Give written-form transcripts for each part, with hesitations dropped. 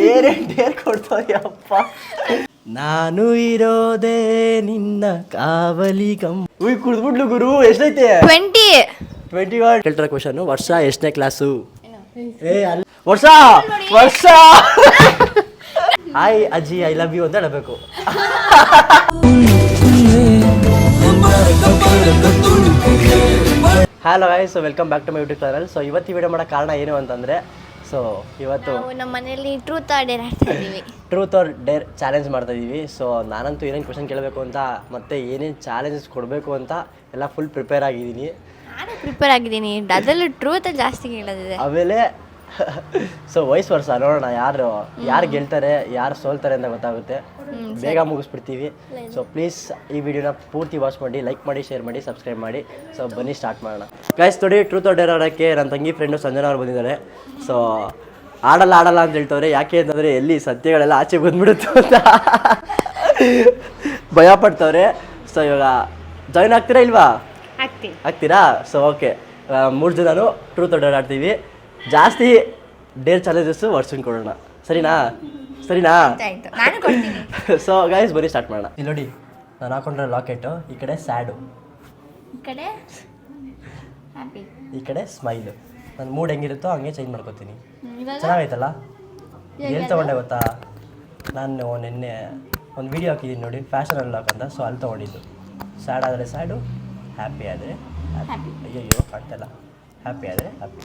ಏನೇ ಡೇರ್ ಕೊಡ್ತಾವ್ಯಪ್ಪ. ನಾನು ಇರೋದೇ ನಿನ್ನ ಕಾವಲಿಗಂ. ಉಯ್ ಕುಡ್ದ್ಬಿಡ್ಲು ಗುರು. ಎಷ್ಟೈತೆ? 21. ಕೇಳ್ತಾರ ಕ್ವಶನ್. ವರ್ಷ ಎಷ್ಟನೇ ಕ್ಲಾಸು? ವರ್ಷ ಹಾಯ್ ಅಜ್ಜಿ ಐ ಲವ್ ಯು ಅಂತ ಹೇಳಬೇಕು. Hello guys, so welcome back to my YouTube channel. So ಇವತ್ತು ವಿಡಿಯೋ ಮಾಡೋ ಕಾರಣ ಏನು ಅಂತಂದರೆ, ಸೊ ಇವತ್ತು ನಮ್ಮ ಮನೆಯಲ್ಲಿ ಟ್ರೂತ್ ಆರ್ ಡೇರ್ ಆಡ್ತಾ ಇದ್ದೀವಿ. ಟ್ರೂತ್ ಆರ್ ಡೇರ್ ಚಾಲೆಂಜ್ ಮಾಡ್ತಾ ಇದ್ದೀವಿ. ಸೊ ನಾನಂತೂ ಏನೇನು ಕ್ವಶನ್ ಕೇಳಬೇಕು ಅಂತ ಮತ್ತು ಏನೇನು ಚಾಲೆಂಜಸ್ ಕೊಡಬೇಕು ಅಂತ ಎಲ್ಲ ಫುಲ್ ಪ್ರಿಪೇರ್ ಆಗಿದ್ದೀನಿ. ನಾನು ಪ್ರಿಪೇರ್ ಆಗಿದ್ದೀನಿ, ಅದರಲ್ಲೂ ಟ್ರೂತ್ ಜಾಸ್ತಿ ಕೇಳೋದಿದೆ. ಆಮೇಲೆ ಸೊ ವಯಸ್ಸು ವರ್ಷ ನೋಡೋಣ ಯಾರು ಗೆಲ್ತಾರೆ ಯಾರು ಸೋಲ್ತಾರೆ ಅಂತ ಗೊತ್ತಾಗುತ್ತೆ. ಬೇಗ ಮುಗಿಸ್ಬಿಡ್ತೀವಿ. ಸೊ ಪ್ಲೀಸ್ ಈ ವಿಡಿಯೋನ ಪೂರ್ತಿ ವಾಚ್ ಮಾಡಿ, ಲೈಕ್ ಮಾಡಿ, ಶೇರ್ ಮಾಡಿ, ಸಬ್ಸ್ಕ್ರೈಬ್ ಮಾಡಿ. ಸೊ ಬನ್ನಿ ಸ್ಟಾರ್ಟ್ ಮಾಡೋಣ. ಗೈಸ್ ನೋಡಿ, ಟ್ರೂತ್ ಆರ್ ಡೇರ್ ಆಡೋಕ್ಕೆ ನನ್ನ ತಂಗಿ ಫ್ರೆಂಡು ಸಂಜನಾ ಅವ್ರು ಬಂದಿದ್ದಾರೆ. ಸೊ ಆಡಲ್ಲ ಅಂತ ಹೇಳ್ತವ್ರೆ. ಯಾಕೆ ಅಂತಂದರೆ ಎಲ್ಲಿ ಸತ್ಯಗಳೆಲ್ಲ ಆಚೆ ಬಂದ್ಬಿಡುತ್ತೆ ಅಂತ ಭಯ ಪಡ್ತವ್ರೆ. ಸೊ ಇವಾಗ ಜಾಯ್ನ್ ಆಗ್ತೀರಾ ಇಲ್ವಾ? ಆಗ್ತೀರಾ? ಸೊ ಓಕೆ, 3 ಜನನು ಟ್ರೂತ್ ಆರ್ ಡೇರ್ ಆಡ್ತೀವಿ. ಜಾಸ್ತಿ ಡೇರ್ ಚಾಲೆಂಜಸ್ಸು ವರ್ಷನ್ ಕೊಡೋಣ. ಸರಿನಾ? ಸೊ ಗೈಸ್ ಬನ್ನಿ ಸ್ಟಾರ್ಟ್ ಮಾಡೋಣ. ಇಲ್ಲಿ ನೋಡಿ, ನಾನು ಹಾಕೊಂಡ್ರೆ ಲಾಕೆಟು, ಈ ಕಡೆ ಸ್ಯಾಡು, ಈ ಕಡೆ ಸ್ಮೈಲು. ನನ್ನ ಮೂಡ್ ಹೆಂಗಿರುತ್ತೋ ಹಂಗೆ ಚೇಂಜ್ ಮಾಡ್ಕೋತೀನಿ. ಚೆನ್ನಾಗೈತಲ್ಲ? ಎಲ್ಲಿ ತೊಗೊಂಡೆ ಗೊತ್ತಾ? ನಾನು ನಿನ್ನೆ ಒಂದು ವೀಡಿಯೋ ಹಾಕಿದ್ದೀನಿ ನೋಡಿ, ಫ್ಯಾಷನಲ್ಲಿ ಹಾಕಂತ. ಸೊ ಅಲ್ಲಿ ತೊಗೊಂಡಿದ್ದು. ಸ್ಯಾಡ್ ಆದರೆ ಸ್ಯಾಡು, ಹ್ಯಾಪಿ ಆದರೆ ಹ್ಯಾಪಿ. ಅಯ್ಯೋ ಕಾಣ್ತಲ್ಲ. ಹ್ಯಾಪಿ ಆದರೆ ಹ್ಯಾಪಿ.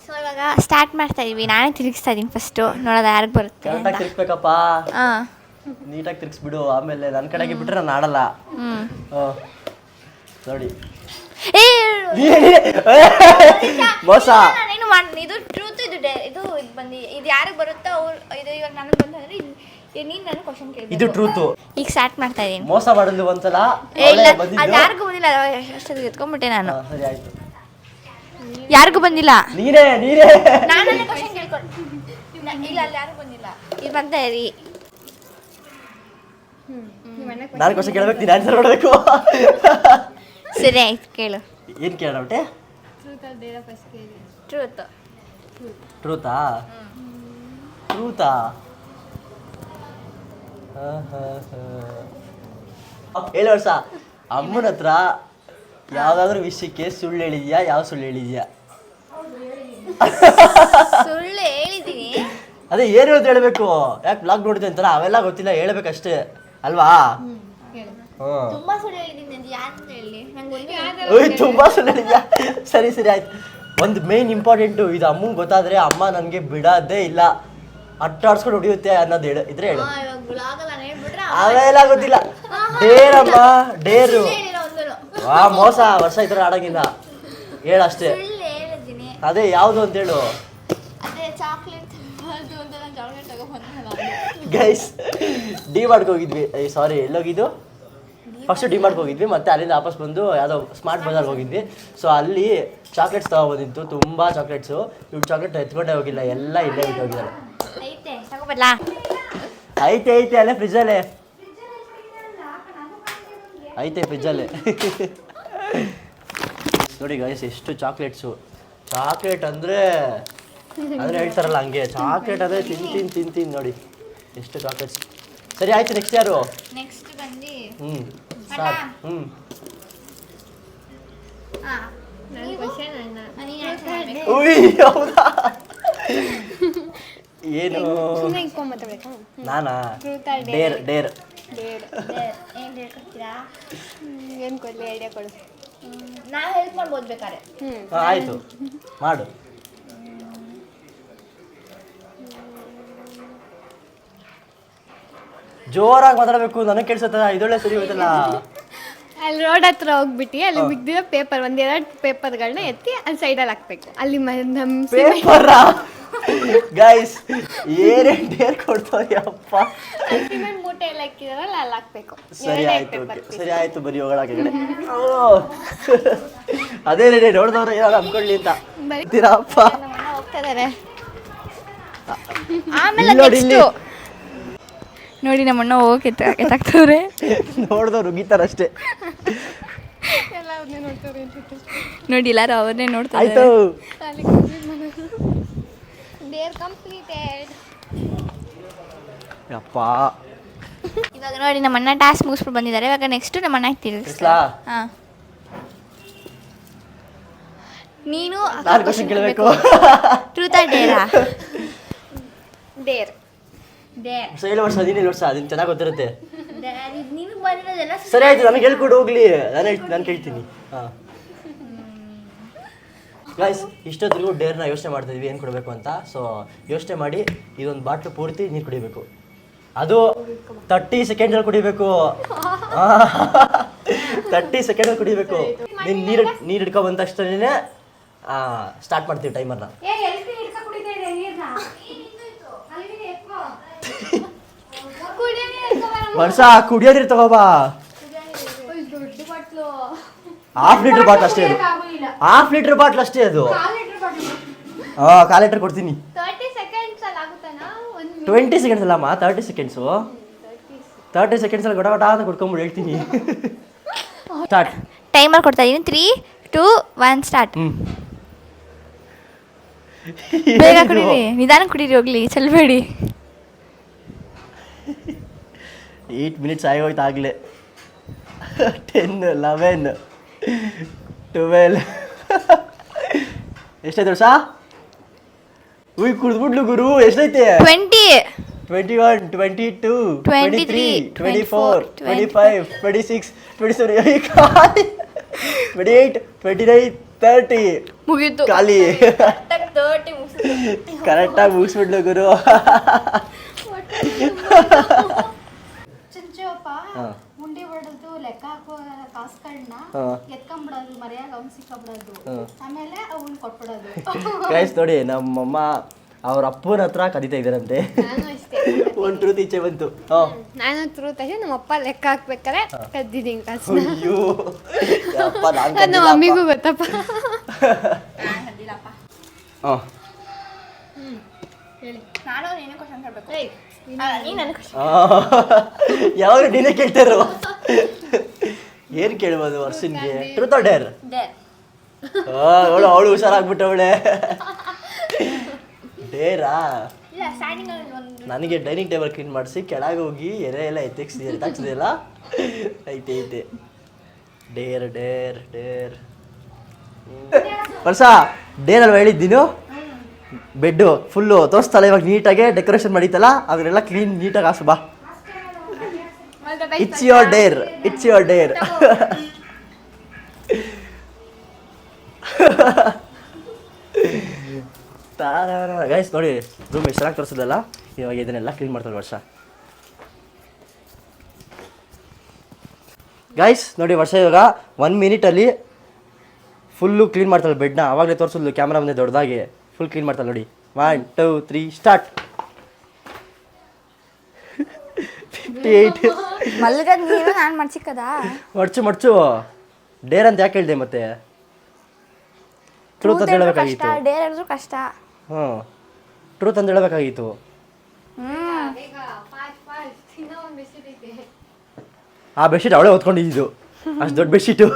ಸೊ ಇವಾಗ ಸ್ಟಾರ್ಟ್ ಮಾಡ್ತಾ ಇದೀವಿ. ನಾನೇ ತಿರುಗಿಸ್ತಾ ಇದೀನಿ ಫಸ್ಟು, ನೋಡೋದು ಯಾರಿಗೆ ಬರುತ್ತೆ. ಕರೆಕ್ಟಾಗಿ ತಿರ್ಸ್ಬೇಕಪ್ಪ, ನೀಟಾಗಿ ತಿರ್ಗಿಸ್ಬಿಡು. ಆಮೇಲೆ ನನ್ನ ಕಡೆಗೆ ಬಿಟ್ಟರೆ ನಾನು ಆಡಲ್ಲ. ನೋಡಿ ಮೋಸ. ಇದು ಟ್ರೂತ್, ಇದು ಬಂದು ಇದು ಯಾರಿಗೆ ಬರುತ್ತೋ ಅವ್ರು. ಇದು ಇವಾಗ ನನಗೆ ಬಂದ್ರೆ ನೀನು ನನಗೆ ಕ್ವಶನ್ ಕೇಳಿ. ಇದು ಟ್ರೂತು. ಈಗ ಸ್ಟಾರ್ಟ್ ಮಾಡ್ತಾ ಇದೀನಿ. ಮೋಸ ಮಾಡಿದ್ಲು ಒಂದ್ಸಲ. ಅದು ಯಾರಿಗೂ ಬಂದಿಲ್ಲ, ಅಷ್ಟೊತ್ತಿಗೆ ಎತ್ಕೊಂಡ್ಬಿಟ್ಟೆ ನಾನು. ಸರಿ ಆಯ್ತು. ಯಾರಿಗೂ ಬಂದಿಲ್ಲ. ನೀನೇ ನಾನು ಕ್ವಶನ್ ಕೇಳ್ಕೊಂಡು ಇಲ್ಲ, ಅಲ್ಲಿ ಯಾರಿಗೂ ಬಂದಿಲ್ಲ. ಇದು ಬಂತ ಇರಿ. ನಾನು ಕ್ವಶನ್ ಕೇಳಬೇಕು, ನೀನು ಆನ್ಸರ್ ಮಾಡಬೇಕು. ಸರಿ ಆಯ್ತು, ಕೇಳು. ಏನು ಕೇಳೋಣ ಬಿಟ್ಟೆ? ಟ್ರೂತ್. ಟ್ರೂತಾ? ಟ್ರೂತಾ? ಹೇಳು ವರ್ಷ. ಅಮ್ಮನ ಹತ್ರ ಯಾವ್ದಾದ್ರು ವಿಷಯಕ್ಕೆ ಸುಳ್ಳು ಹೇಳಿದ್ಯಾ? ಯಾವ ಸುಳ್ಳು ಹೇಳಿದ್ಯಾ? ಸುಳ್ಳು ಹೇಳಿದೀನಿ. ಅದೇ ಏನು ಅಂತ ಹೇಳ್ಬೇಕು. ಯಾಕೆ ಬ್ಲಾಗ್ ನೋಡಿದೆ ಅಂತಾರ? ಅವೆಲ್ಲ ಗೊತ್ತಿಲ್ಲ, ಹೇಳ್ಬೇಕಷ್ಟೇ ಅಲ್ವಾ? ತುಂಬಾ ಸುಳ್ಳು ಹೇಳಿದೀನಿ. ತುಂಬಾ ಸುಳ್ಳು ಹೇಳಿದ್ಯಾ? ಸರಿ ಆಯ್ತು. ಒಂದು ಮೇನ್ ಇಂಪಾರ್ಟೆಂಟು, ಇದು ಅಮ್ಮಂಗೆ ಗೊತ್ತಾದ್ರೆ ಅಮ್ಮ ನನಗೆ ಬಿಡೋದೇ ಇಲ್ಲ, ಅಟ್ಟಾಡ್ಸ್ಕೊಂಡು ಹೊಡಿಯುತ್ತೆ ಅನ್ನೋದು ಇದ್ರೆ ಹೇಳು. ಅವೆಲ್ಲ ಗೊತ್ತಿಲ್ಲ. ಡೇರಮ್ಮ, ಡೇರು. ಮೋಸ. ವರ್ಷ ಈ ಥರ ಆಡೋಂಗಿಲ್ಲ. ಹೇಳಷ್ಟೇ. ಅದೇ ಯಾವುದು ಅಂತ ಹೇಳು. ಗೈಸ್, ಡಿ ಮಾರ್ಟ್ಗೆ ಹೋಗಿದ್ವಿ. ಸಾರಿ, ಎಲ್ಲೋಗಿದ್ದು? ಫಸ್ಟು ಡಿ ಮಾರ್ಟ್ಗೆ ಹೋಗಿದ್ವಿ, ಮತ್ತೆ ಅಲ್ಲಿಂದ ವಾಪಸ್ ಬಂದು ಯಾವುದೋ ಸ್ಮಾರ್ಟ್ ಬಜಾರ್ಗೆ ಹೋಗಿದ್ವಿ. ಸೊ ಅಲ್ಲಿ ಚಾಕ್ಲೇಟ್ಸ್ ತೊಗೊಬಂದಿತ್ತು, ತುಂಬ ಚಾಕ್ಲೇಟ್ಸು. ಇವ್ರು ಚಾಕ್ಲೇಟ್ ಎತ್ಕೊಂಡೇ ಹೋಗಿಲ್ಲ, ಎಲ್ಲ ಇಲ್ಲೇ ಬಿಟ್ಟು ಹೋಗಿದ್ದಾರೆ. ಐತೆ ಅಲ್ಲೇ ಫ್ರಿಜ್ಜಲ್ಲೇ ಐತೆ, ಫ್ರಿಜ್ಜಲ್ಲೇ. ನೋಡಿ ಗೈಸ್, ಎಷ್ಟು ಚಾಕ್ಲೇಟ್ಸು. ಚಾಕ್ಲೇಟ್ ಅಂದರೆ ಹೇಳ್ತಾರಲ್ಲ ಹಂಗೆ, ಚಾಕ್ಲೇಟ್ ಅಂದರೆ ತಿಂತೀನಿ ನೋಡಿ ಎಷ್ಟು ಚಾಕ್ಲೇಟ್ಸ್. ಸರಿ ಆಯ್ತು, ನೆಕ್ಸ್ಟ್ ಯಾರು? ನೆಕ್ಸ್ಟ್ ಬಂದು ಹೌದಾ? ಏನು ನಾನಾ? ಡೇರ್ ಏನು ಕೊಡಲಿ, ಐಡಿಯಾ ಕೊಡು. ನಾ ಹೆಲ್ಪ್ ಮಾಡ್ಬೋದು ಬೇಕಾರೆ. ಆಯಿತು, ಮಾಡು. ಜೋರಾಗಿ ಮಾತಾಡಬೇಕು, ನನಗೆ ಕೇಳಿಸುತ್ತ. ಇದೊಳ್ಳೆ ಸರಿ ಹೋಯ್ತಲ್ಲ. ಅಲ್ಲಿ ರೋಡ್ ಹತ್ರ ಹೋಗ್ಬಿಟ್ಟು ಅಲ್ಲಿ ಬಿದ್ದಿರೋ ಪೇಪರ್, 1-2 ಪೇಪರ್ಗಳನ್ನ ಎತ್ತಿ ಅಲ್ಲಿ ಸೈಡಲ್ಲಿ ಹಾಕ್ಬೇಕು. ಅಲ್ಲಿ ಗೈಸ್, ಏನೇ ಡೇರ್ ಕೊಡ್ತಾವ್ಯಪ್ಪ. ಸಿಮೆಂಟ್ ಮೂಟೆ ಎಲ್ಲ ಹಾಕಿದಾರಲ್ಲ ಅಲ್ಲಿ ಹಾಕ್ಬೇಕು. ಸರಿ ಆಯ್ತು, ಬರೀ ಹೋಗೋಣ ಕಡೆ. ಅದೇ ನೋಡಿದವ್ರು ಏನಾದ್ರು ಅನ್ಕೊಳ್ಳಿ ಅಂತ ಬರ್ತೀರಪ್ಪ. ಹೋಗ್ತಿದ್ದಾರೆ. ಆಮೇಲೆ ನೋಡಿ, ನಮ್ಮಣ್ಣ ಹೋಗಿ ಎತ್ತಾಕ್ತವ್ರೆ. ನೋಡಿದವ್ರು ಉಗಿತಾರಷ್ಟೇ. ನೋಡಿ, ಎಲ್ಲಾರು ಅವ್ರನ್ನೇ ನೋಡ್ತಾರೆ. ಆಯ್ತು. Deere completed. ಯಪ್ಪ ಇವಾಗ ನೋಡಿ ನಮ್ಮ ಅಣ್ಣ ಟಾಸ್ಕ್ ಮುಗಿಸ್ಬಿಟ್ಟು ಬಂದಿದ್ದಾರೆ. ಇವಾಗ ನೆಕ್ಸ್ಟ್ ನಮ್ಮ ಅಣ್ಣ ಇಸ್ಲಾ? ಹಾಂ, ನೀನು ನಾನು ಕ್ವಶನ್ ಕೇಳಬೇಕು. Truth or Dera? Deere. Deere. 7 ವರ್ಷ 17 ವರ್ಷ ಅದನ್ನ ಚೆನ್ನಾಗಿ ಗೊತ್ತಿರುತ್ತೆ. ನಿನಗೆ ಬಂದಿರೋದೆಲ್ಲ ಸರಿ ಆಯ್ತು, ನನಗೆ ಹೇಳ್ಕೊಡು ಹೋಗ್ಲಿ. ನಾನು ಕೇಳ್ತೀನಿ. ಹಾಂ ಗೈಸ್, ಇಷ್ಟೊತ್ತಿಗೂ ಡೇರ್ನ ಯೋಚನೆ ಮಾಡ್ತಾ ಇದ್ವಿ ಏನು ಕೊಡಬೇಕು ಅಂತ. ಸೊ ಯೋಚನೆ ಮಾಡಿ ಇದೊಂದು ಬಾಟ್ಲು ಪೂರ್ತಿ ನೀರು ಕುಡಿಬೇಕು. ಅದು 30 ಸೆಕೆಂಡಲ್ಲಿ ಕುಡಿಬೇಕು. 30 ಸೆಕೆಂಡಲ್ಲಿ ಕುಡಿಬೇಕು. ನೀನು ನೀರು ಹಿಡ್ಕೊ ಬಂದ ತಕ್ಷಣ ಸ್ಟಾರ್ಟ್ ಮಾಡ್ತೀವಿ ಟೈಮರ್ನ. ವರ್ಷ ಕುಡಿಯೋ ನೀರು ತಗೋಬಾ. ಹಾಫ್ ಲೀಟ್ರ್ ಬಾಟ್ಲ್ ಅಷ್ಟೇ ಅದು. ಹಾಫ್ ಲೀಟ್ರ್ ಬಾಟ್ಲ್ ಅಷ್ಟೇ ಅದು. ಹಾಂ, 1/4 ಲೀಟ್ರ್ ಕೊಡ್ತೀನಿ. 20 ಸೆಕೆಂಡ್ಸ್ ಅಲ್ಲಮ್ಮ, 30 ಸೆಕೆಂಡ್ಸು. 30 ಸೆಕೆಂಡ್ಸಲ್ಲಿ ಗೊಡ ಅಂತ ಕೊಡ್ಕೊಂಬಿಡು, ಹೇಳ್ತೀನಿ. ಸ್ಟಾರ್ಟ್. ಟೈಮರ್ ಕೊಡ್ತಾ ಇದ್ದೀನಿ. 3, 2, 1 ಸ್ಟಾರ್ಟ್. ಬೇಗ ಕುಡೀರಿ, ನಿಧಾನ ಕುಡೀರಿ, ಹೋಗ್ಲಿ ಚೆಲ್ಬೇಡಿ. 8 ಮಿನಿಟ್ಸ್ ಆಗೋಯ್ತು ಆಗಲೇ. 10, 11, 12 ಎಷ್ಟೈತೆ ವರ್ಷ? ಉಯ್ ಕುಡಿದ್ಬಿಡ್ಲು ಗುರು. ಎಷ್ಟೈತೆ? 20, 21, 22, 23, 24, 25, 26, 27, 28, 29, 30 ಮುಗೀತು. ಖಾಲಿ. 30 ಕರೆಕ್ಟಾಗಿ ಮುಗಿಸ್ಬಿಡ್ಲು ಗುರು. ಚುಂಚೋಪ ಹಾಂ ಉಂಡಿ ಹೊಡೆದು ಲೆಕ್ಕ ಹಾಕೋ ಕಾಸುಗಳನ್ನ ಎತ್ಕೊಂಡ್ಬಿಡೋದು, ಮರ್ಯಾಗ ಅವ್ನು ಸಿಕ್ಕೊಬಿಡೋದು, ಆಮೇಲೆ ಅವ್ನು ಕೊಟ್ಬಿಡೋದು. ಗೈಸ್ ನೋಡಿ, ನಮ್ಮಮ್ಮ ಅವ್ರ ಅಪ್ಪನ ಹತ್ರ ಕದೀತಾ ಇದ್ದಾರಂತೆ. ನಾನು ಅಷ್ಟೇ. ಒಂದು ಟ್ರೂತ್ ಈಚೆ ಬಂತು. ನಾನು ಟ್ರೂತ್ ನಮ್ಮ ಅಪ್ಪ ಲೆಕ್ಕ ಹಾಕ್ಬೇಕಾರೆ ಕದ್ದಿದ್ದೀನಿ ಕಾಸು. ಅಯ್ಯೋ ಯಪ್ಪ, ನಾನ್ ಅದು ನಮ್ಮ ಮಮ್ಮಿಗೂ ಗೊತ್ತಪ್ಪ. ಹಾಂ ನಾನು ನೀನು ಕ್ವಶನ್ ಕೇಳಬೇಕು. ನೀನು ನನ್ನ ಕ್ವಶನ್. ಯಾವಾಗ ನೀನೇ ಕೇಳ್ತಾರೋ? ಏನು ಕೇಳ್ಬೋದು ವರ್ಷನ್ಗೆ? Truth or dare? ಡೇರ್. ಅವಳು ಹುಷಾರಾಗ್ಬಿಟ್ಟವಳೆ. ಡೇರಾ? ಇಲ್ಲ, ಸ್ಟ್ಯಾಂಡಿಂಗ್ ಒಂದು ನನಗೆ ಡೈನಿಂಗ್ ಟೇಬಲ್ ಕ್ಲೀನ್ ಮಾಡಿಸಿ ಕೆಳಗೆ ಹೋಗಿ ಎರೆ ಎಲ್ಲ ಎತ್ತಾಕ್ಸಿದೆಯಲ್ಲ, ಐತೆ. ಡೇರ್ ಡೇರ್ ಡೇರ್ ವರ್ಷ ಡೇರ್ ಅಲ್ವಾ ಹೇಳಿದ್ದೀನು? ಬೆಡ್ಡು ಫುಲ್ಲು ತೋರಿಸ್ತಲ್ಲ ಇವಾಗ ನೀಟಾಗೆ ಡೆಕೋರೇಷನ್ ಮಾಡಿತ್ತಲ್ಲ, ಅದನ್ನೆಲ್ಲ ಕ್ಲೀನ್ ನೀಟಾಗಿ ಹಾಸು ಬಾ. It's your Deere, it's your Deere. Guys ನೋಡಿ, ರೂಮ್ ಎಷ್ಟು ಚೆನ್ನಾಗಿ ತೋರಿಸೋದಲ್ಲ. ಇವಾಗ ಇದನ್ನೆಲ್ಲ ಕ್ಲೀನ್ ಮಾಡ್ತಾರೆ ವರ್ಷ. ಗೈಸ್ ನೋಡಿ, ವರ್ಷ ಇವಾಗ 1 ಮಿನಿಟಲ್ಲಿ ಫುಲ್ಲು ಕ್ಲೀನ್ ಮಾಡ್ತಾಳೆ ಬೆಡ್ನ. ಆವಾಗಲೇ ತೋರಿಸೋದು ಕ್ಯಾಮ್ರಾ ಮುಂದೆ ದೊಡ್ಡದಾಗಿ ಫುಲ್ ಕ್ಲೀನ್ ಮಾಡ್ತಾಳೆ ನೋಡಿ. 1, 2, 3 ಸ್ಟಾರ್ಟ್. 58. ಮಲ್ಗದ್ ನೀನು ನಾನು ಮಡ್ಚಿಕ್ಕದ ಮಡ್ಚು ಡೇರ್ ಅಂತ ಯಾಕೆ ಹೇಳಿದೆ ಮತ್ತೆ? ಟ್ರೂತ್ ಅಂತ ಹೇಳಬೇಕಾಗಿತ್ತು. ಡೇರ್ ಹೇಳಿದ್ರು ಕಷ್ಟ. ಹಾಂ, ಟ್ರೂತ್ ಅಂತ ಹೇಳಬೇಕಾಗಿತ್ತು. ಆ ಬೆಡ್ಶೀಟ್ ಅವಳೇ ಹೊತ್ಕೊಂಡಿದ್ದು, ಅಷ್ಟು ದೊಡ್ಡ ಬೆಡ್ಶೀಟು.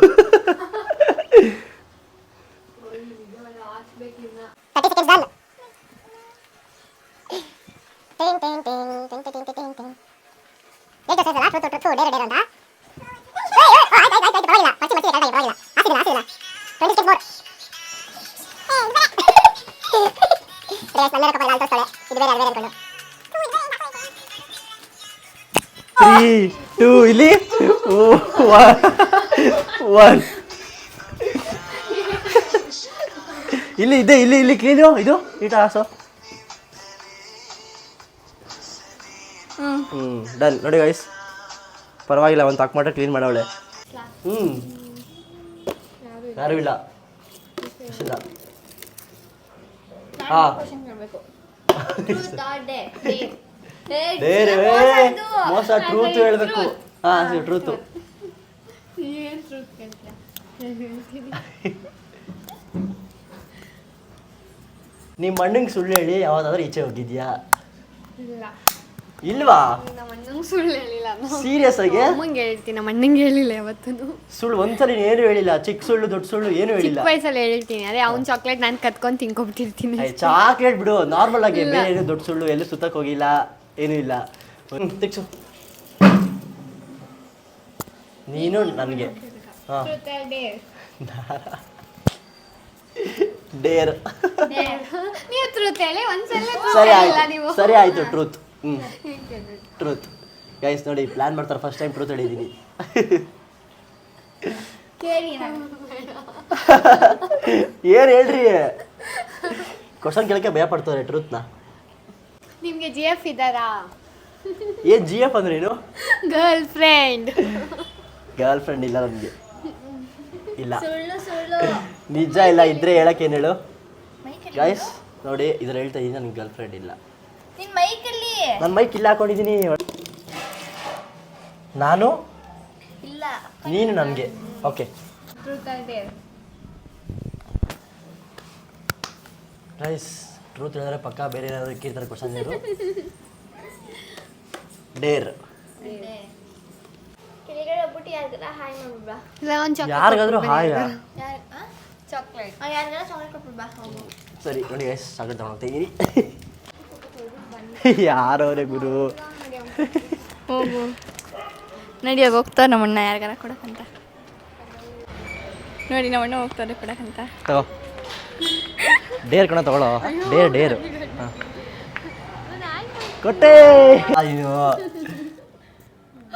Three, 2 ಇಲ್ಲಿ 1 ಇಲ್ಲಿ ಇದೆ, ಇಲ್ಲಿ ಕ್ಲೀನು ಇದು ನೀಟ ಹಾಸು. ಡನ್. ನೋಡಿ ಗೈಸ್, ಪರವಾಗಿಲ್ಲ, ಒಂದು ತಾಕ್ ಮಾಡ ಕ್ಲೀನ್ ಮಾಡವಳೆ. ಯಾರು ಇಲ್ಲ. ಹಾಂ, ಮೋಸ. ಟ್ರೂತ್ ಹೇಳ್ಬೇಕು. ಹಾಂ, ಟ್ರೂತು. ನಿಮ್ಮ ಅಣ್ಣಂಗೆ ಸುಳ್ಳು ಹೇಳಿ ಯಾವ್ದಾದ್ರು ಈಚೆ ಹೋಗಿದ್ಯಾ? ಇಲ್ವಾ? ನಮ್ಮ ಅಣ್ಣಂಗೆ ಸುಳ್ಳು ಹೇಳಿಲ್ಲ. ಸೀರಿಯಸ್ ಆಗಿ ಅಮ್ಮಂಗೆ ಹೇಳ್ತೀನಿ, ನಮ್ಮ ಅಣ್ಣಂಗೆ ಹೇಳಿಲ್ಲ ಯಾವತ್ತೂ. ಸುಳ್ಳು ಒಂದ್ಸಲ ಏನು ಹೇಳಿಲ್ಲ? ಚಿಕ್ಕ ಸುಳ್ಳು ದೊಡ್ಡ ಸುಳ್ಳು ಏನು ಹೇಳಿಲ್ಲ? ಚಿಕ್ಕ ವಯಸ್ಸಲ್ಲಿ ಹೇಳ್ತೀನಿ, ಅದೇ ಅವ್ನ ಚಾಕ್ಲೇಟ್ ನಾನು ಕತ್ಕೊಂಡು ತಿನ್ಕೊಂಬಿಟ್ಟಿರ್ತೀನಿ. ಚಾಕ್ಲೇಟ್ ಬಿಡು, ನಾರ್ಮಲ್ ಆಗಿ ಬೇರೆ ಏನು ದೊಡ್ಡ ಸುಳ್ಳು, ಎಲ್ಲೂ ಸುತ್ತಕ್ಕೆ ಹೋಗಿಲ್ಲ, ಏನೂ ಇಲ್ಲ. ತಿಕ್ಸು. ನೀನು ನನಗೆ ಹಾಂ ಡೇರ್. ನೀವು ಟ್ರೂತ್ ಹೇಳಿ ಒಂದ್ಸಲ ಸರಿ ಇಲ್ಲ ಆಯ್ತು ನೀವು. ಸರಿ ಆಯ್ತು ಟ್ರೂತ್. ಟ್ರೂತ್ ಗೈಸ್ ನೋಡಿ ಪ್ಲಾನ್ ಮಾಡ್ತಾರೆ ಫಸ್ಟ್ ಟೈಮ್ ಟ್ರೂತ್ ಹೇಳಿದ್ದೀನಿ. ಕೇಳಿ ಏನು ಹೇಳ್ರಿ ಕ್ವಶನ್ ಕೇಳಕ್ಕೆ ಭಯ ಪಡ್ತಾರೆ ಟ್ರೂತ್ನ. ನಿಮ್ಗೆ ಜಿ ಎಫ್ ಇದ್ದಾರಾ? ಏನು ಜಿ ಎಫ್ ಅಂದ್ರೆ ಏನು? Girl friend. ಗರ್ಲ್ ಫ್ರೆಂಡ್ ಇಲ್ಲ ನನಗೆ, ಇಲ್ಲ ಸುಳ್ಳು ಸುಳ್ಳು. ನಿಜ ಇಲ್ಲ. ಇದ್ರೆ ಹೇಳಕ್ಕೆ ಏನು ಹೇಳು ಮೈಕಲ್ಲಿ ಗೈಸ್ ನೋಡಿ ಇದ್ರಲ್ಲಿ ಹೇಳ್ತಾ ಇದ್ದೀನಿ ನನಗೆ ಗರ್ಲ್ ಫ್ರೆಂಡ್ ಇಲ್ಲ. ನಿನ್ ಮೈಕಲ್ಲಿ ನನ್ನ ಮೈಕ್ ಇಲ್ಲ ಹಾಕೊಂಡಿದ್ದೀನಿ. ನಾನು ಇಲ್ಲ. ನೀನು ನನಗೆ okay truth or Deere. Guys truth ಹೇಳಿದ್ರೆ ಪಕ್ಕ ಬೇರೆ ಏನಾದ್ರು ಇಕ್ಕಿರ್ತಾರೆ ಕ್ವಶನ್ ಇವರು. ಡೇರ್ ಕೆಳಗಡೆ ಹೋಗ್ಬಿಟ್ಟು ಯಾರಿಗಾರ ಹಾಯ್ ಮಾಡ್ಬಿಡ್ಬಾ. ಇಲ್ಲ ಒಂದು ಯಾರಿಗಾದ್ರೂ ಹಾಯ್. ಚಾಕ್ಲೇಟ್. ಯಾರಿಗಾರ ಚಾಕ್ಲೇಟ್ ಕೊಟ್ಬಿಡ್ಬಾ. ಸರಿ ನೋಡಿ ಗೈಸ್ ಚಾಕ್ಲೇಟ್ ತಗೊಂಡೋಗ್ತೀನಿ. ಯಾರವ್ರೆ ಗುರು? ಹೋಗು ನಡಿಯೋಗಿ ಹೋಗ್ತಾರೆ ನಮ್ಮಣ್ಣ ಯಾರಿಗಾರ ಕೊಡಕ್ಕಂತ. ನೋಡಿ ನಮ್ಮಣ್ಣ ಹೋಗ್ತಾರೆ ಕೊಡಕ್ಕಂತ. ತಗೋ ಡೇರ್ ಕಣ ತಗೊಳ್ಳೋ. ಡೇರ್ ಡೇರ್ ಹಾಂ ಕೊಟ್ಟೆ. ಅಯ್ಯೋ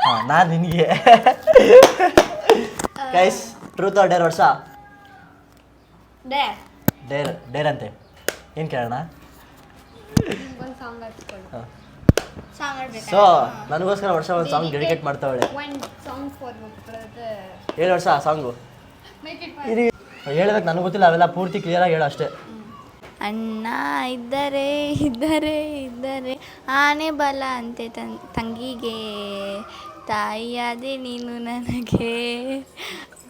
ಹಾಂ ನಾನು ನಿನಗೆ. ಗೈಸ್ ಟ್ರೂತ್ ಆರ್ ಡೇರ್ ವರ್ಷ? ಡೇರ್ ಡೇರ್ ಅಂತೆ ಏನು ಕೇಳೋಣ? ಒಂದು ಸಾಂಗ್ ಹಚ್ಕೊಂಡು. ಹಾಂ ಸಾಂಗ್ ಆಡ್ಬೇಕಾ? ಸೊ ನನಗೋಸ್ಕರ ವರ್ಷ ಒಂದು ಸಾಂಗ್ ಡೆಡಿಕೇಟ್ ಮಾಡ್ತಾವಳೆ. One song for brother. ಹೇಳು ವರ್ಷ ಆ ಸಾಂಗು. ಮೇಕ್ ಇಟ್ ಹೇಳ್ಬೇಕು ನನಗೆ ಗೊತ್ತಿಲ್ಲ, ಅವೆಲ್ಲ ಪೂರ್ತಿ ಕ್ಲಿಯರಾಗಿ ಹೇಳು ಅಷ್ಟೇ. ಅಣ್ಣ ಇದ್ದರೆ ಇದ್ದರೆ ಇದ್ದರೆ ಆನೆ ಬಲ ಅಂತೆ ತಂಗಿಗೆ, ತಾಯಿಯಾದೆ ನೀನು ನನಗೆ,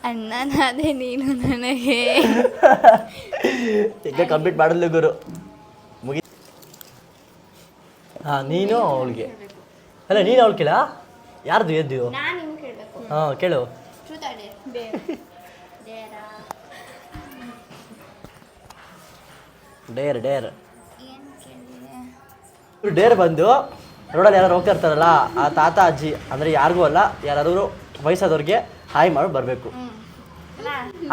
ಅಣ್ಣನಾದೆ ನೀನು ನನಗೆ. ಈಗ ಕಂಪ್ಲೀಟ್ ಮಾಡಲು ಗುರು ಮುಗಿ. ಹಾಂ ನೀನು ಅವಳಿಗೆ ಅಲ್ಲ ನೀನು ಅವಳು ಕೇಳ. ಯಾರ್ದು ಎದ್ದು? ನಾನು ನಿಮ್ಗೆ ಕೇಳಬೇಕು. ಹಾಂ ಕೇಳು. ಡೇರ್ ಡೇರ್ ಡೇರ್ ಬಂದು ರೋಡಲ್ಲಿ ಯಾರು ಹೋಗ್ತಾ ಇರ್ತಾರಲ್ಲ ಆ ತಾತ ಅಜ್ಜಿ ಅಂದರೆ ಯಾರಿಗೂ ಅಲ್ಲ, ಯಾರಾದರೂ ವಯಸ್ಸಾದವ್ರಿಗೆ ಹಾಯ್ ಮಾಡಿ ಬರಬೇಕು.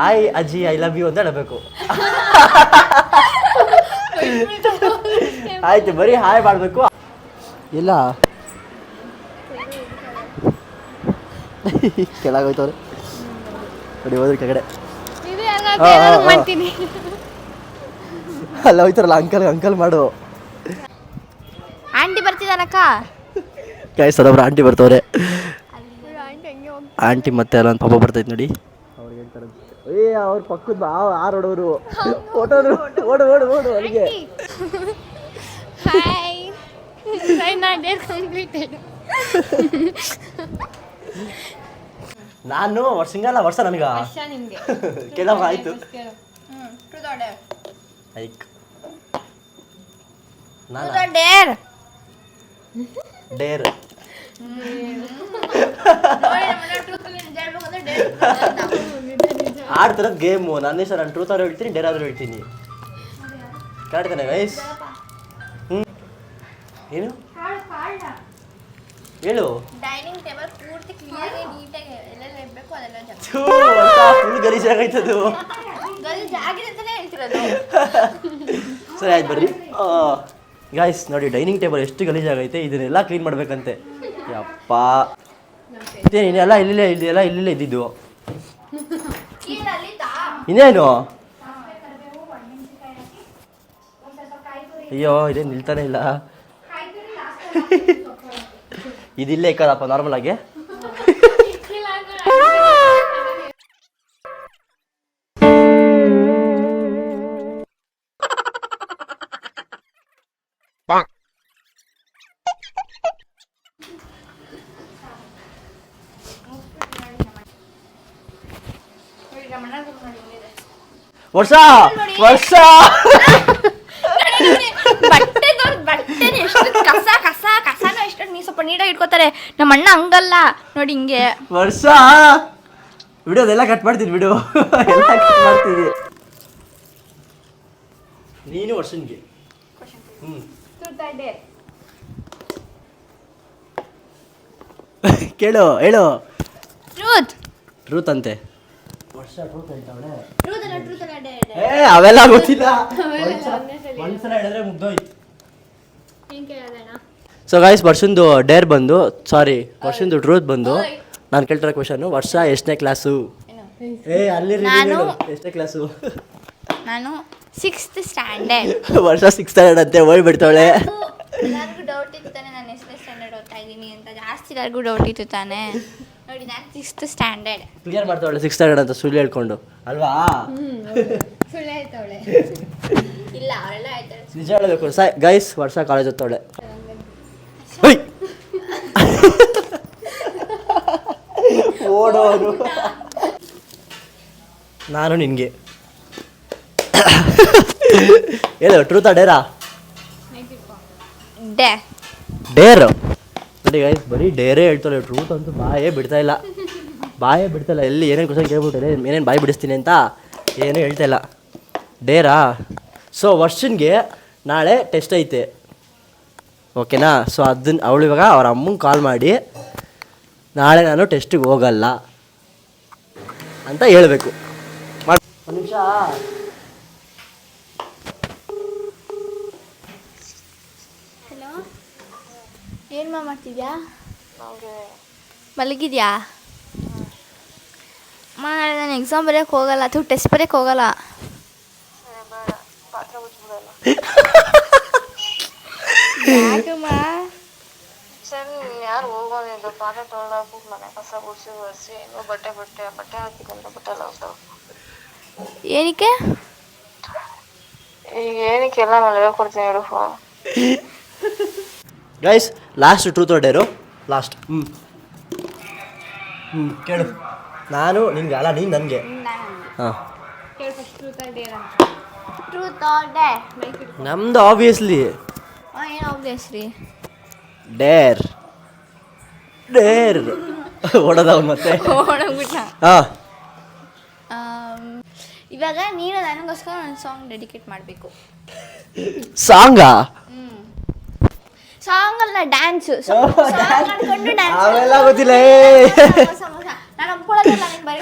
ಹಾಯ್ ಅಜ್ಜಿ ಐ ಲವ್ ಯು ಅಂತ ಹೇಳಬೇಕು. ಆಯ್ತು ಬರೀ ಹಾಯ್ ಮಾಡಬೇಕು. ಇಲ್ಲ ಕೆಳಗೋಯ್ತವ್ರೆ ನೋಡಿ ಹೋದ್ರೆ ಕೆಳಗಡೆ. ಇದು ಯಾರು ಮಾಡ್ತೀನಿ. ಅಲ್ಲ ಹೋಯ್ತಾರಲ್ಲ ಅಂಕಲ್ ಅಂಕಲ್ ಮಾಡು. ಆಂಟಿ ಬರ್ತಿದ್ದಾನಕ್ಕ. ಗೈಸ್ ಅದೊಬ್ರು ಆಂಟಿ ಬರ್ತವ್ರೆ. ಆಂಟಿ ಮತ್ತೆ ಅಲ್ಲ ಒಂದು ಪಾಪ ಬರ್ತೈತೆ ನೋಡಿ. ಅವ್ರಿಗೆ ಹೇಳ್ತಾರೆ ಏ ಅವ್ರ ಪಕ್ಕದ ಆರು ಓಡೋರು ಓಡೋರು ಓಡು ಓಡು ಓಡು ಅಲ್ಲಿಗೆ. ಹಾಯ್ ನಾ ಡೇರ್ ಕಂಪ್ಲೀಟೆಡ್. ನಾನು ಸಿಂಗಲ್ಲ ವರ್ಷ ನನಗ ವರ್ಷ ನಿಮಗೆ ಕೇಳವ ಆಯ್ತು. ಲೈಕ್ ನಾನು ಡೇರ್ ಡೇರ್ ಆಡ್ತಿರೋದು ಗೇಮು. ನನ್ನ ಹೆಸರು ನಾನು ಟ್ರೂತ್ ಆದ್ರೂ ಹೇಳ್ತೀನಿ ಡೇರ್ ಆದ್ರೂ ಹೇಳ್ತೀನಿ. ಕರೆಕ್ಟ್ ತಾನೆ ಗೈಸ್? ಹ್ಞೂ ಏನು ಹೇಳು. ಡೈನಿಂಗ್ ಟೇಬಲ್ ಪೂರ್ತಿ ಕ್ಲಿಯರ್ ನೀಟಾಗಿ ಎಲ್ಲೆಲ್ಲ ಇರಬೇಕು ಅದೆಲ್ಲ ಫುಲ್ ಗಲೀಜಾಗೈತದು. ಜಾಗಿದೆ ಅಂತಾನೆ ಹೇಳ್ತಿರೋದು. ಸರಿ ಆಯ್ತು ಬರ್ರಿ. ಗಾಯ್ಸ್ ನೋಡಿ ಡೈನಿಂಗ್ ಟೇಬಲ್ ಎಷ್ಟು ಗಲೀಜಾಗೈತೆ, ಇದನ್ನೆಲ್ಲ ಕ್ಲೀನ್ ಮಾಡ್ಬೇಕಂತೆ. ಯಪ್ಪ ಇನ್ನೆಲ್ಲ ಇಲ್ಲಿಲ್ಲೇ ಇದೆಲ್ಲ ಇಲ್ಲಿಲ್ಲೇ ಇದ್ದಿದ್ದು. ಇನ್ನೇನು ಅಯ್ಯೋ ಇದೇನು ನಿಲ್ತಾನೆ ಇಲ್ಲ. ಇದಿಲ್ಲೇ ಇಕ್ಕದಪ್ಪ ನಾರ್ಮಲ್ ಆಗಿ. ವರ್ಷ ವರ್ಷ ಬಟ್ಟೆ ಎಷ್ಟು ಕಸ ಕಸ ಕಸನ ಎಷ್ಟು ನೀ ಸ್ವಲ್ಪ ನೀಟಾಗಿ ಇಟ್ಕೋತಾರೆ. ನಮ್ಮ ಅಣ್ಣ ಹಂಗಲ್ಲ ನೋಡಿ ಹಿಂಗೆ. ವರ್ಷ ವಿಡಿಯೋದೆಲ್ಲ ಕಟ್ ಮಾಡ್ತೀನಿ ಬಿಡು. ಎಲ್ಲ ಕಟ್ ಮಾಡ್ತೀನಿ. ನೀನು ವರ್ಷನ್ಗೆ ಕೇಳು ಹೇಳು. ಟ್ರೂತ್ ಟ್ರೂತ್ ಅಂತೆ. ವರ್ಷ ಟ್ರೂತ್ ಹೇಳ್ತಾವಳೆ. ಟ್ರೂತ್ ಅಲ್ಲ ಅವೆಲ್ಲ ಗೊತ್ತಿಲ್ಲ. ಒಂದ್ಸಲ ಹೇಳಿದ್ರೆ ಮುಗ್ದೋಯ್ತು. ಸೊ ಗೈಸ್, ವರ್ಷಂದು ಡೇರ್ ಬಂದು ವರ್ಷಂದು ಟ್ರೂತ್ ಬಂದು ನಾನು ಕೇಳ್ತಿರೋ ಕ್ವಶನು, ವರ್ಷ ಎಷ್ಟನೇ ಕ್ಲಾಸು? ಅಲ್ಲಿ ಎಷ್ಟನೇ ಕ್ಲಾಸು? ನಾನು 6th ಸ್ಟ್ಯಾಂಡರ್ಡ್. ವರ್ಷ 6th ಸ್ಟ್ಯಾಂಡರ್ಡ್ ಅಂತೆ, ಹೋಗ್ಬಿಡ್ತಾವಳೆ. ಎಲ್ಲರಿಗೂ ಡೌಟ್ ಇತ್ತು ತಾನೆ ನಾನು ಎಷ್ಟನೇ ಸ್ಟ್ಯಾಂಡರ್ಡ್ ಓದ್ತಾ ಇದ್ದೀನಿ ಅಂತ, ಜಾಸ್ತಿ ಎಲ್ಲರಿಗೂ ಡೌಟ್ ಇತ್ತು ತಾನೆ. ನೋಡಿ ನಾನು 6th standard. Clear ಮಾಡ್ತಾವಳೆ 6th standard ಅಂತ ಸುಳ್ಳು ಹೇಳ್ಕೊಂಡು ಅಲ್ವಾ? ಸುಳ್ಳು ಆಯ್ತವಳೆ. ಇಲ್ಲ ಅವರೆಲ್ಲ ಆಯ್ತಾರೆ. ನಿಜ ಹೇಳಬೇಕು ಗೈಸ್, ವರ್ಷ ಕಾಲೇಜ್ ಓದ್ತಾವಳೆ. ಓಡೋರು. ನಾನು ನಿನಗೆ ಹೇಳು, ಟ್ರೂತಾ ಡೇರಾ? ಡೇರ್. ನೋಡಿ ಗೈಸ್, ಬರೀ ಡೇರೇ ಹೇಳ್ತಾಳೆ, ಟ್ರೂತ್ ಅಂತೂ ಬಾಯೇ ಬಿಡ್ತಾ ಇಲ್ಲ. ಎಲ್ಲಿ ಏನೇನು ಕ್ವಶನ್ ಕೇಳ್ಬಿಟ್ಟೆ, ಏನೇನು ಬಾಯಿ ಬಿಡಿಸ್ತೀನಿ ಅಂತ ಏನೂ ಹೇಳ್ತಾ ಇಲ್ಲ. ಡೇರಾ? ಸೊ ವರ್ಷನ್ಗೆ ನಾಳೆ ಟೆಸ್ಟ್ ಐತೆ, ಓಕೆನಾ? ಸೊ ಅದನ್ನ ಅವಳು ಇವಾಗ ಅವ್ರ ಅಮ್ಮಂಗೆ ಕಾಲ್ ಮಾಡಿ ನಾಳೆ ನಾನು ಟೆಸ್ಟಿಗೆ ಹೋಗಲ್ಲ ಅಂತ ಹೇಳಬೇಕು. ಒಂದು ನಿಮಿಷ. ಹಲೋ, ಏನು ಮಾಡ್ತಿದ್ಯಾ? ಮಲಗಿದ್ಯಾ? ನಾಳೆ ನಾನು ಎಕ್ಸಾಮ್ ಬರೆಯೋಕ್ಕೆ ಹೋಗಲ್ಲ, ಅಥವಾ ಟೆಸ್ಟ್ ಬರೆಯೋಕ್ಕೆ ಹೋಗಲ್ಲ. ಯಾಕಮ್ಮ? ಯಾರು ಹೋಗೋದಿಲ್ಲ, ಪಾತ್ರೆ ತೊಳೆದಾಕು, ಮನೆ ಕಸ ಗುಡಿಸಿ ಒರೆಸಿ, ಬಟ್ಟೆ ಹಾಕಿದಂತ ಬಟ್ಟೆ ಎಲ್ಲ ಹೋಗ್ತಾವೆ. ಏನಕ್ಕೆ? ಈಗ ಏನಕ್ಕೆ ಎಲ್ಲ ನಾನು ಹೇಳ್ಕೊಡ್ತೀನಿ ಹೇಳು. Guys, last truth or dare. Last. ಕೇಳು. ನಾನು ನಿನ್ಗೆ ಅಲ್ಲ, ನೀನು ನನಗೆ. ಹಾಂ, ಟ್ರೂತ್ ಆರ್ ಡೇರ್? ನಮ್ದು ಆಬ್ವಿಯಸ್ಲಿ ಏನು ಆಬ್ವಿಯಸ್ಲಿ? ಡೇರ್. ಓಡೋದವ್ನು ಮತ್ತೆ. ಓಡೋಗ್ಬಿಟ್ಟ. ಹಾಂ, ಇವಾಗ ನೀನು ನನಗೋಸ್ಕರ ಒಂದು ಸಾಂಗ್ ಡೆಡಿಕೇಟ್ ಮಾಡಬೇಕು. ಸಾಂಗಾ? ಸಾಂಗ್ ಅಲ್ಲ, ಡ್ಯಾನ್ಸ್. ಮಾಡ್ಕೊಂಡು ಡ್ಯಾನ್ಸ್. ಅವೆಲ್ಲ ಗೊತ್ತಿಲ್ಲ. ನಾನು ಒಪ್ಕೊಳ್ಳೋದಿಲ್ಲ ನೀನು ಬರೀ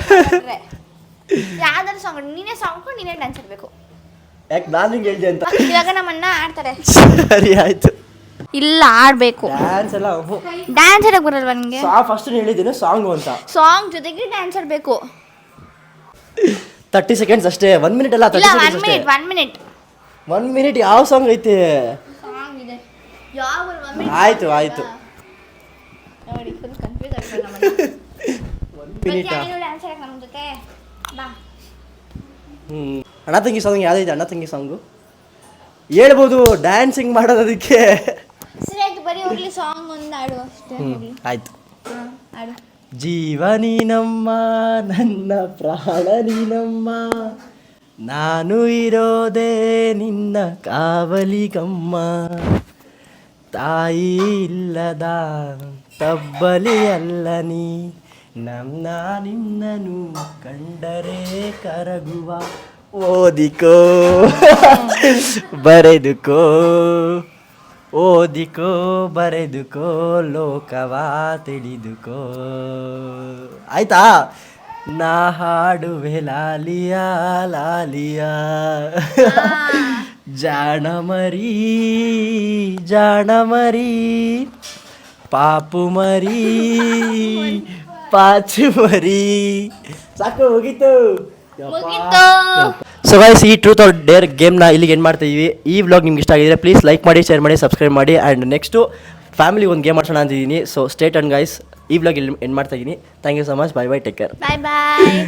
ಯಾವ್ದಾದ್ರು ಸಾಂಗ್ ನೀನೇ ಸಾಂಗ್ ನೀನೇ ಡ್ಯಾನ್ಸ್ ಆಡಬೇಕು. ಯಾಕೆ ನಾನು ಹಿಂಗೆ ಹೇಳ್ದೆ ಅಂತ? ಇವಾಗ ನಮ್ಮನ್ನ ಆಡ್ತಾರೆ. ಸರಿ ಆಯ್ತು. ಇಲ್ಲ, ಆಡ್ಬೇಕು. ಡ್ಯಾನ್ಸ್ ಎಲ್ಲ ಡ್ಯಾನ್ಸ್ ಆಡಕ್ ಬರಲ್ವಾ ನಿಂಗೆ? ಫಸ್ಟ್ ಹೇಳಿದ್ದೀನಿ ಸಾಂಗು ಅಂತ. ಸಾಂಗ್ ಜೊತೆಗೆ ಡ್ಯಾನ್ಸ್ ಆಡಬೇಕು. 30 seconds ಅಷ್ಟೇ, 1 minute ಅಲ್ಲ. ಇಲ್ಲ, 1 minute. 1 minute ಯಾವ ಸಾಂಗ್ ಐತೆ? ಸಾಂಗ್ ಇದೆ ಯಾವ 1 minute? ಆಯ್ತು ನೋಡಿ, ಫುಲ್ ಕನ್ಫ್ಯೂಸ್ ಆಗ್ತದೆ ನಮ್ಮನ್ನ. 1 minute. ಡ್ಯಾನ್ಸ್ ಆಡಕ್ ನಮ್ಮ ಜೊತೆ ಬಾ. ಅಣ್ಣ ತಂಗಿ ಸಾಂಗ್ ಯಾವ್ದೈತೆ? ಅಣ್ಣ ತಂಗಿ ಸಾಂಗು ಹೇಳ್ಬೋದು, ಡ್ಯಾನ್ಸಿಂಗ್ ಮಾಡೋದು ಅದಕ್ಕೆ. ಸರಿ ಆಯ್ತು, ಬರೀ ಹೋಗ್ಲಿ ಸಾಂಗ್ ಒಂದು ಆಡು ಅಷ್ಟೇ. ಆಯ್ತು, ಆಡು. ಜೀವ ನೀನಮ್ಮ, ನನ್ನ ಪ್ರಾಣ ನೀನಮ್ಮ, ನಾನು ಇರೋದೇ ನಿನ್ನ ಕಾವಲಿಗಮ್ಮ, ತಾಯಿ ಇಲ್ಲದ ತಬ್ಬಲಿ ಅಲ್ಲ ನೀ, ನಮ್ಮ ನಿನ್ನನು ಕಂಡರೆ ಕರಗುವ, ಓದಿಕೋ ಬರೆದುಕೋ, ಓದಿಕೋ ಬರೆದುಕೋ, ಲೋಕವ ತಿಳಿದುಕೋ. ಆಯ್ತಾ? ನಾ ಹಾಡುವೆ ಲಾಲಿಯಾ ಲಾಲಿಯಾ, ಜಾಣ ಮರಿ ಪಾಪು ಮರಿ ಪಾಚು ಮರಿ. ಸಾಕು, ಮುಗೀತು. ಸೊ ಗೈಸ್, ಈ ಟ್ರೂತ್ ಆರ್ ಡೇರ್ ಗೇಮ್ನ ಇಲ್ಲಿಗೆ ಎಂಡ್ ಮಾಡ್ತಾ ಇದೀವಿ. ಈ ವ್ಲಾಗ್ ನಿಮ್ಗೆ ಇಷ್ಟ ಆಗಿದ್ರೆ ಪ್ಲೀಸ್ ಲೈಕ್ ಮಾಡಿ, ಶೇರ್ ಮಾಡಿ, ಸಬ್ಸ್ಕ್ರೈಬ್ ಮಾಡಿ. ಆ್ಯಂಡ್ ನೆಕ್ಸ್ಟು ಫ್ಯಾಮಿಲಿ ಒಂದು ಗೇಮ್ ಆಡ್ಸೋಣ ಅಂತಿದ್ದೀನಿ. ಸೊ ಸ್ಟೇಟ್ ಅಂಡ್ ಗೈಸ್, ಈ ವ್ಲಾಗ್ ಇಲ್ಲಿ ಎಂಡ್ ಮಾಡ್ತಾ ಇದ್ದೀನಿ. Thank you so much. Bye take care. Bye.